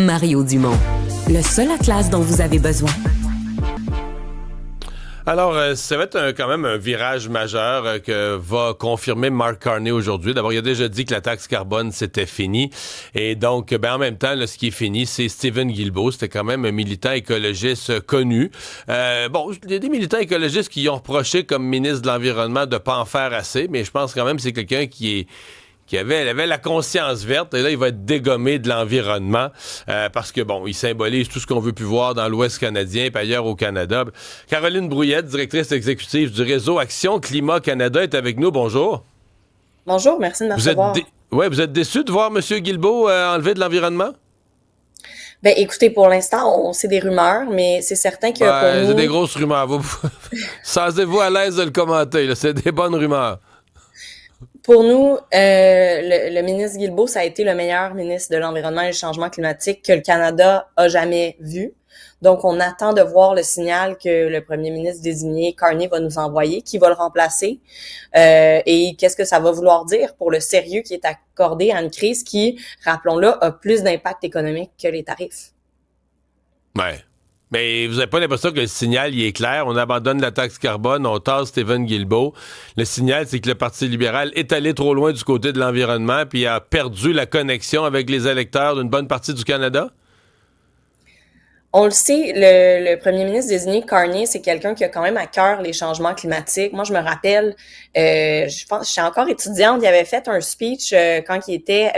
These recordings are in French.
Mario Dumont, le seul atlas dont vous avez besoin. Alors, ça va être quand même un virage majeur que va confirmer Mark Carney aujourd'hui. D'abord, il a déjà dit que la taxe carbone, c'était fini. Et donc, en même temps, là, ce qui est fini, c'est Stephen Guilbeault. C'était quand même un militant écologiste connu. Il y a des militants écologistes qui ont reproché comme ministre de l'Environnement de ne pas en faire assez, mais je pense quand même que c'est quelqu'un qui avait la conscience verte, et là, il va être dégommé de l'environnement parce que, il symbolise tout ce qu'on veut plus voir dans l'Ouest canadien et ailleurs au Canada. Caroline Brouillette, directrice exécutive du réseau Action Climat Canada, est avec nous. Bonjour. Bonjour, merci de me recevoir. Vous êtes déçu de voir M. Guilbeault enlever de l'environnement? Ben, écoutez, pour l'instant, c'est des rumeurs, mais c'est certain que pour nous... C'est des grosses rumeurs. Sentez-vous à l'aise de le commenter, là. C'est des bonnes rumeurs. Pour nous, le ministre Guilbeault, ça a été le meilleur ministre de l'Environnement et du Changement climatique que le Canada a jamais vu. Donc, on attend de voir le signal que le premier ministre désigné, Carney, va nous envoyer, qui va le remplacer, et qu'est-ce que ça va vouloir dire pour le sérieux qui est accordé à une crise qui, rappelons-le, a plus d'impact économique que les tarifs. Ouais. Mais vous n'avez pas l'impression que le signal, il est clair. On abandonne la taxe carbone, on tasse Stephen Guilbeault. Le signal, c'est que le Parti libéral est allé trop loin du côté de l'environnement puis a perdu la connexion avec les électeurs d'une bonne partie du Canada? On le sait, le premier ministre désigné, Carney, c'est quelqu'un qui a quand même à cœur les changements climatiques. Moi, je me rappelle, je pense, je suis encore étudiante, il avait fait un speech quand il était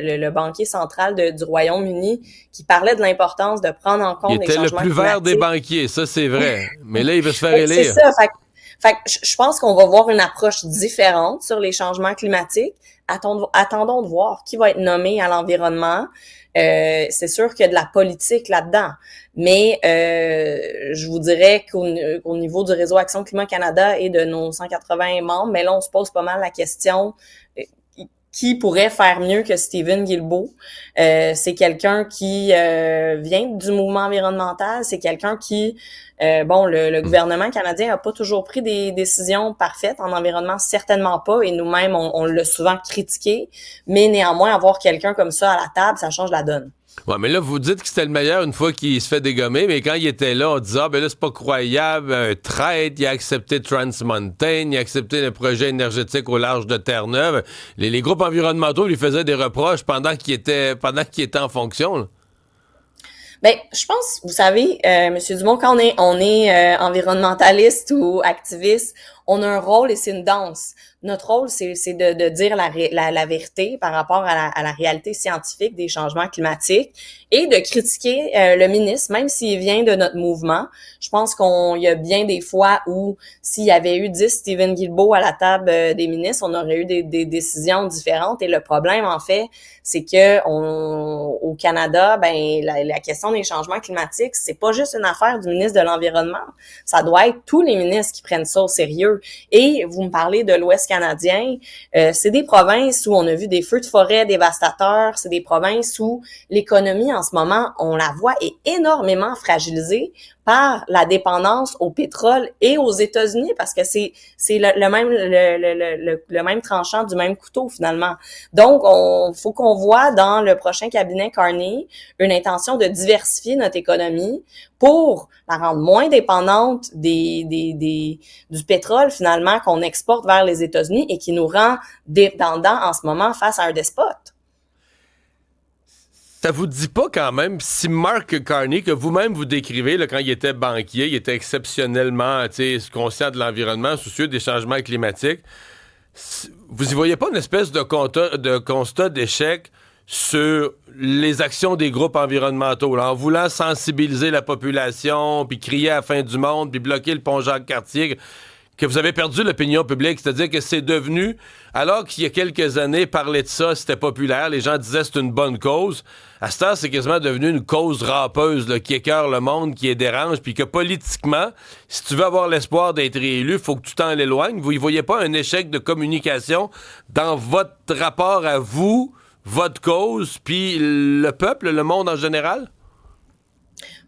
le banquier central du Royaume-Uni qui parlait de l'importance de prendre en compte les changements climatiques. Il était le plus vert des banquiers, ça c'est vrai. Mais là, il veut se faire élire. C'est ça, fait que je pense qu'on va voir une approche différente sur les changements climatiques. Attendons de voir qui va être nommé à l'environnement. C'est sûr qu'il y a de la politique là-dedans, mais je vous dirais qu'au niveau du réseau Action Climat Canada et de nos 180 membres, mais là, on se pose pas mal la question qui pourrait faire mieux que Stephen Guilbeault. C'est quelqu'un qui vient du mouvement environnemental, c'est quelqu'un qui, le gouvernement canadien a pas toujours pris des décisions parfaites en environnement, certainement pas, et nous-mêmes, on l'a souvent critiqué, mais néanmoins, avoir quelqu'un comme ça à la table, ça change la donne. Ouais, mais là, vous dites que c'était le meilleur une fois qu'il se fait dégommer, mais quand il était là, on disait, là, c'est pas croyable, un traître, il a accepté Trans Mountain, il a accepté le projet énergétique au large de Terre-Neuve. Les groupes environnementaux lui faisaient des reproches pendant qu'il était en fonction, là. Ben, je pense, vous savez, Monsieur Dumont, quand on est environnementaliste ou activiste, on a un rôle et c'est une danse. Notre rôle, c'est de dire la vérité par rapport à la réalité scientifique des changements climatiques et de critiquer le ministre, même s'il vient de notre mouvement. Je pense qu'il y a bien des fois où s'il y avait eu 10 Stephen Guilbeault à la table des ministres, on aurait eu des décisions différentes. Et le problème, en fait, c'est que au Canada, la question des changements climatiques, c'est pas juste une affaire du ministre de l'Environnement. Ça doit être tous les ministres qui prennent ça au sérieux. Et vous me parlez de l'Ouest canadien, c'est des provinces où on a vu des feux de forêt dévastateurs, c'est des provinces où l'économie en ce moment, on la voit, est énormément fragilisée par la dépendance au pétrole et aux États-Unis, parce que c'est le même tranchant du même couteau finalement. Donc, faut qu'on voit dans le prochain cabinet Carney une intention de diversifier notre économie pour la rendre moins dépendante du pétrole finalement qu'on exporte vers les États-Unis et qui nous rend dépendants en ce moment face à un despote. Ça vous dit pas quand même, si Mark Carney, que vous-même vous décrivez, là, quand il était banquier, il était exceptionnellement conscient de l'environnement, soucieux des changements climatiques, vous y voyez pas une espèce de constat d'échec sur les actions des groupes environnementaux, là, en voulant sensibiliser la population, puis crier à la fin du monde, puis bloquer le pont Jacques-Cartier, que vous avez perdu l'opinion publique, c'est-à-dire que c'est devenu, alors qu'il y a quelques années, parler de ça, c'était populaire, les gens disaient c'est une bonne cause, à cette heure, c'est quasiment devenu une cause rampeuse là, qui écœure le monde, qui les dérange, puis que politiquement, si tu veux avoir l'espoir d'être réélu, il faut que tu t'en éloignes. Vous y voyez pas un échec de communication dans votre rapport à vous, votre cause, puis le peuple, le monde en général?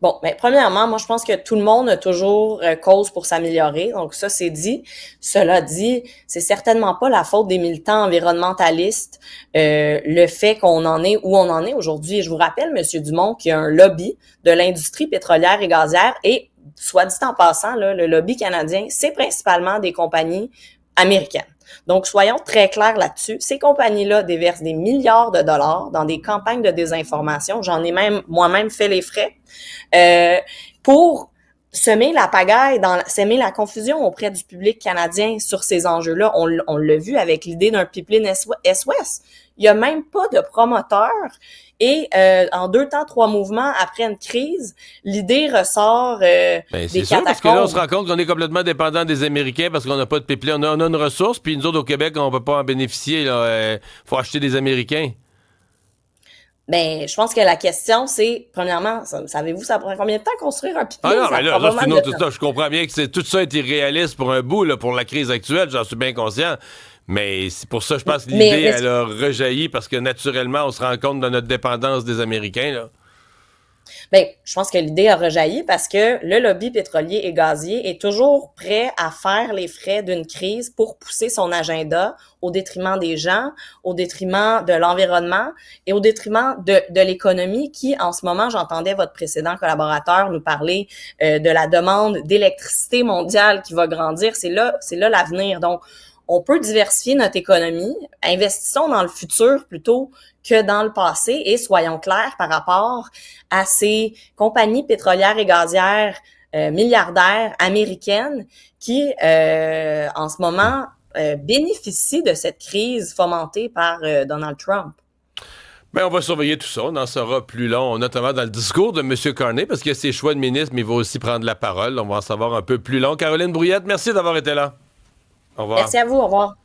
Bon, mais premièrement, moi, je pense que tout le monde a toujours cause pour s'améliorer. Donc, ça, c'est dit. Cela dit, c'est certainement pas la faute des militants environnementalistes, le fait qu'on en est où on en est aujourd'hui. Et je vous rappelle, Monsieur Dumont, qu'il y a un lobby de l'industrie pétrolière et gazière et, soit dit en passant, là, le lobby canadien, c'est principalement des compagnies américaines. Donc, soyons très clairs là-dessus. Ces compagnies-là déversent des milliards de dollars dans des campagnes de désinformation. J'en ai même moi-même fait les frais pour semer la pagaille, semer la confusion auprès du public canadien sur ces enjeux-là. On l'a vu avec l'idée d'un pipeline S-Ouest. Il n'y a même pas de promoteur. Et en 2 temps, 3 mouvements, après une crise, l'idée ressort des c'est sûr, catacombes. parce que là, on se rend compte qu'on est complètement dépendant des Américains parce qu'on n'a pas de pipeline. On a une ressource, puis nous autres, au Québec, on ne peut pas en bénéficier. Il faut acheter des Américains. Ben, je pense que la question, c'est, premièrement, savez-vous, ça prend combien de temps construire un pipeline? Ah non, mais là, c'est une autre histoire. temps. Je comprends bien que tout ça est irréaliste pour un bout, là, pour la crise actuelle, j'en suis bien conscient. Mais c'est pour ça, je pense que l'idée, elle a rejailli parce que naturellement, on se rend compte de notre dépendance des Américains, là. Ben, je pense que l'idée a rejailli parce que le lobby pétrolier et gazier est toujours prêt à faire les frais d'une crise pour pousser son agenda au détriment des gens, au détriment de l'environnement et au détriment de l'économie qui, en ce moment, j'entendais votre précédent collaborateur nous parler de la demande d'électricité mondiale qui va grandir. C'est là l'avenir. Donc, on peut diversifier notre économie, investissons dans le futur plutôt que dans le passé et soyons clairs par rapport à ces compagnies pétrolières et gazières milliardaires américaines qui, en ce moment, bénéficient de cette crise fomentée par Donald Trump. Ben, on va surveiller tout ça. On en saura plus long, notamment dans le discours de M. Carney, parce qu'il y a ses choix de ministre, mais il va aussi prendre la parole. On va en savoir un peu plus long. Caroline Brouillette, merci d'avoir été là. Au revoir. Merci à vous. Au revoir.